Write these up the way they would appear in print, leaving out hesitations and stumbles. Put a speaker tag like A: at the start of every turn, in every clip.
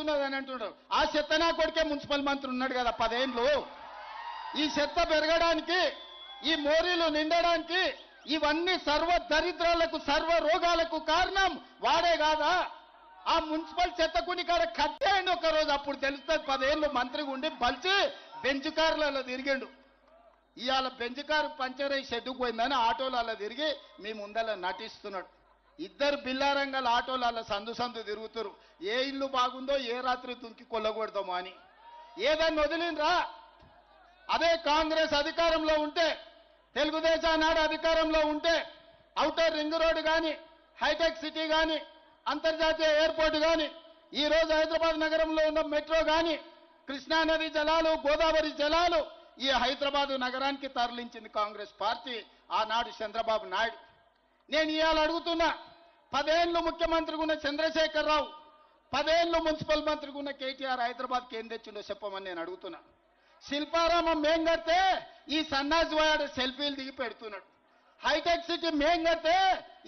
A: ఉన్నదని అంటున్నారు. ఆ చెత్త నా కొడుకే మున్సిపల్ మంత్రి ఉన్నాడు కదా 10 ఏళ్ళు. ఈ చెత్త పెరగడానికి, ఈ మోరీలు నిండడానికి, ఇవన్నీ సర్వ దరిద్రాలకు సర్వ రోగాలకు కారణం వాడే కాదా? ఆ మున్సిపల్ చెత్త కొని కాడ కట్టేయండి ఒకరోజు, అప్పుడు తెలుస్తుంది. 10 ఏళ్ళు మంత్రిగా ఉండి బలిచి బెంచ్ కార్లలో తిరిగిండు. ఇవాళ బెంచ్ కారు పంచర్ అయ్యి షెడ్డుకు పోయిందని ఆటోలలో తిరిగి మీ ముందర నటిస్తున్నాడు. ఇద్దరు బిల్లారంగాల ఆటోలలో సందు సందు తిరుగుతారు. ఏ ఇల్లు బాగుందో ఏ రాత్రి తుంకి కొల్లగొడతామో అని. ఏదన్నా వదిలిండ్రా? అదే కాంగ్రెస్ అధికారంలో ఉంటే, తెలుగుదేశం నాడు అధికారంలో ఉంటే ఔటర్ రింగ్ రోడ్ కానీ, హైటెక్ సిటీ కానీ, అంతర్జాతీయ ఎయిర్పోర్ట్ కానీ, ఈరోజు హైదరాబాద్ నగరంలో ఉన్న మెట్రో కానీ, కృష్ణానది జలాలు, గోదావరి జలాలు ఈ హైదరాబాద్ నగరానికి తరలించింది కాంగ్రెస్ పార్టీ, ఆనాడు చంద్రబాబు నాయుడు. నేను ఇవాళ అడుగుతున్నా, 10 ఏళ్ళు ముఖ్యమంత్రిగా ఉన్న చంద్రశేఖరరావు, 10 ఏళ్ళు మున్సిపల్ మంత్రిగా ఉన్న కేటీఆర్ హైదరాబాద్కి ఏం తెచ్చిండో చెప్పమని నేను అడుగుతున్నా. శిల్పారామం మేం కడితే ఈ సన్నాసి వాడు సెల్ఫీలు దిగి పెడుతున్నాడు. హైటెక్ సిటీ మేం కడితే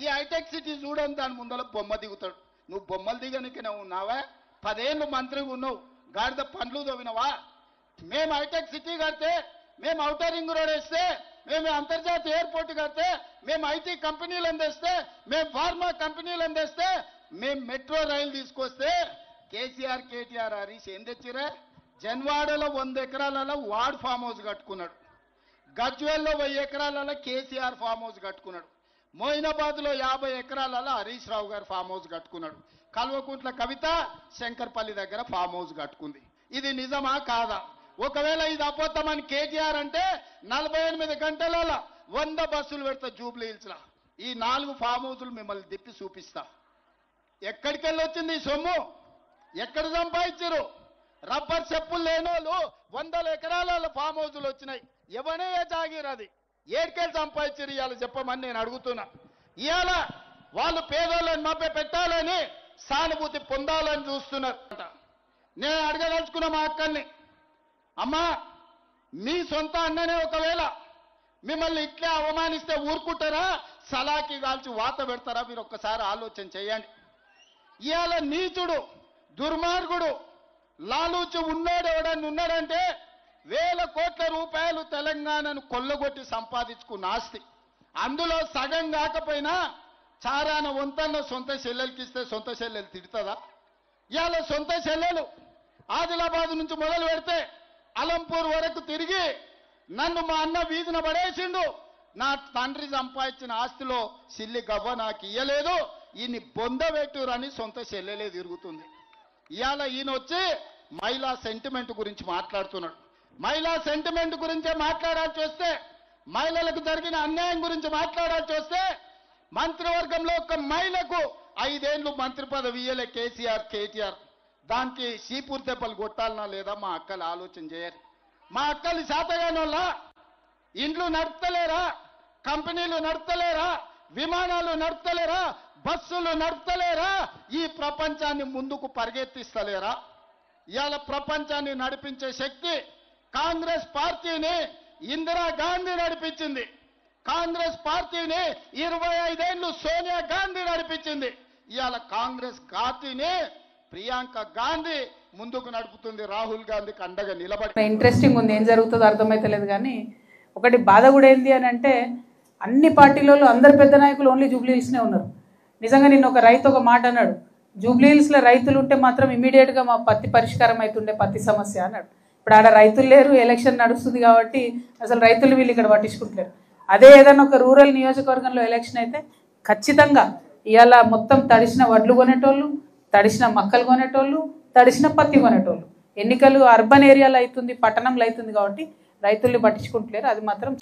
A: ఈ హైటెక్ సిటీ చూడని దాని ముందర బొమ్మ దిగుతాడు. నువ్వు బొమ్మలు దిగనికి నువ్వు ఉన్నావా? 10 ఏళ్ళు మంత్రిగా ఉన్నావు, గాడిద పండ్లు తవ్వినవా? మేము హైటెక్ సిటీ కడితే, మేము ఔటర్ రింగ్ రోడ్ వేస్తే, మేము అంతర్జాతీయ ఎయిర్పోర్ట్ కడితే, మేము ఐటీ కంపెనీలు అందిస్తే, మేము ఫార్మా కంపెనీలు అందిస్తే, మేము మెట్రో రైలు తీసుకొస్తే కేసీఆర్, కేటీఆర్, హరీష్ ఏం తెచ్చిరా? జన్వాడలో 100 ఎకరాలలో వార్డ్ ఫామ్ హౌస్ కట్టుకున్నాడు. గజ్వేల్లో 1000 ఎకరాలలో కేసీఆర్ ఫామ్ హౌస్ కట్టుకున్నాడు. మోయినాబాద్లో 50 ఎకరాలలో హరీష్ రావు గారు ఫామ్ హౌస్ కట్టుకున్నాడు. కల్వకుంట్ల కవిత శంకర్పల్లి దగ్గర ఫామ్ హౌస్ కట్టుకుంది. ఇది నిజమా కాదా? ఒకవేళ ఇది అబద్ధమని కేటీఆర్ అంటే 48 గంటలలో 100 బస్సులు పెడతా జూబ్లీ హిల్స్లో. ఈ 4 ఫామ్ హౌసులు మిమ్మల్ని తిప్పి చూపిస్తా. ఎక్కడికి వెళ్ళి వచ్చింది ఈ సొమ్ము? ఎక్కడ సంపాదించారు? రబ్బర్ చెప్పులు లేనోళ్ళు 100 ఎకరాల ఫామ్ హౌసులు వచ్చినాయి. ఎవనే జాగీర్ అది? ఏడికెళ్ళి సంపాదించారు ఇవాళ చెప్పమని నేను అడుగుతున్నా. ఇవాళ వాళ్ళు పేదోళ్ళని మభ్య పెట్టాలని, సానుభూతి పొందాలని చూస్తున్నారు. నేను అడగదలుచుకున్న మా అక్కల్ని, అమ్మా మీ సొంత అన్ననే ఒకవేళ మిమ్మల్ని ఇట్లే అవమానిస్తే ఊరుకుంటారా? సలాకి కాల్చి వాత పెడతారా? మీరు ఒక్కసారి ఆలోచన చేయండి. ఇవాళ నీచుడు, దుర్మార్గుడు, లాలూచి ఉన్నాడు ఎవడన్నా ఉన్నాడంటే 1000 కోట్ల రూపాయలు తెలంగాణను కొల్లగొట్టి సంపాదించుకున్న ఆస్తి. అందులో సగం కాకపోయినా చారాన వంతన్న సొంత చెల్లెలకి ఇస్తే సొంత చెల్లెలు తిడుతుందా? ఇవాళ సొంత చెల్లెలు ఆదిలాబాద్ నుంచి మొదలు పెడితే అలంపూర్ వరకు తిరిగి నన్ను మా అన్న వీధిన పడేసిండు, నా తండ్రి సంపాదించిన ఆస్తిలో సిల్లి గవ్వ నాకు ఇయ్యలేదు, ఈయన్ని బొందబెట్టురని సొంత చెల్లెలే తిరుగుతుంది. ఇవాళ ఈయన వచ్చి మహిళా సెంటిమెంట్ గురించి మాట్లాడుతున్నాడు. మహిళా సెంటిమెంట్ గురించే మాట్లాడాల్సి వస్తే, మహిళలకు జరిగిన అన్యాయం గురించి మాట్లాడాల్సి వస్తే, మంత్రివర్గంలో ఒక మహిళకు 5 ఏళ్ళు మంత్రి పదవి ఇయ్యలే కేసీఆర్, కేటీఆర్. దానికి సీపూర్ దెబ్బలు కొట్టాలనా లేదా? మా అక్కలు ఆలోచన చేయరు. మా అక్కలు శాతగానోళ్ళ ఇండ్లు నడుపుతలేరా? కంపెనీలు నడుపుతలేరా? విమానాలు నడుపుతలేరా? బస్సులు నడుపుతలేరా? ఈ ప్రపంచాన్ని ముందుకు పరిగెత్తిస్తలేరా? ఇవాళ ప్రపంచాన్ని నడిపించే శక్తి కాంగ్రెస్ పార్టీని ఇందిరాగాంధీ నడిపించింది. కాంగ్రెస్ పార్టీని 25 ఏళ్ళు సోనియా గాంధీ నడిపించింది. ఇవాళ కాంగ్రెస్ పార్టీని ప్రియాంక గాంధీ ముందుకు నడుపుతుంది, రాహుల్ గాంధీకి అండగా నిలబడి.
B: ఇంట్రెస్టింగ్ ఉంది, ఏం జరుగుతుందో అర్థమైతలేదు. కానీ ఒకటి బాధ కూడా ఏంది అని అంటే, అన్ని పార్టీలలో అందరు పెద్ద నాయకులు ఓన్లీ జూబ్లీ హిల్స్నే ఉన్నారు. నిజంగా నిన్న ఒక రైతు ఒక మాట అన్నాడు, జూబ్లీ హిల్స్లో రైతులు ఉంటే మాత్రం ఇమీడియట్గా మా పత్తి పరిష్కారం అవుతుండే, పత్తి సమస్య అన్నాడు. ఇప్పుడు ఆడ రైతులు లేరు, ఎలక్షన్ నడుస్తుంది కాబట్టి అసలు రైతులు వీళ్ళు ఇక్కడ పట్టించుకుంటలేరు. అదే ఏదైనా ఒక రూరల్ నియోజకవర్గంలో ఎలక్షన్ అయితే ఖచ్చితంగా ఇవాళ మొత్తం తడిసిన వడ్లు కొనేటోళ్ళు, తడిసిన మక్కలు కొనేటోళ్ళు, తడిసిన పత్తి కొనేటోళ్ళు. ఎన్నికలు అర్బన్ ఏరియాలో అవుతుంది, పట్టణంలో అవుతుంది కాబట్టి రైతుల్ని పట్టించుకుంటలేరు. అది మాత్రం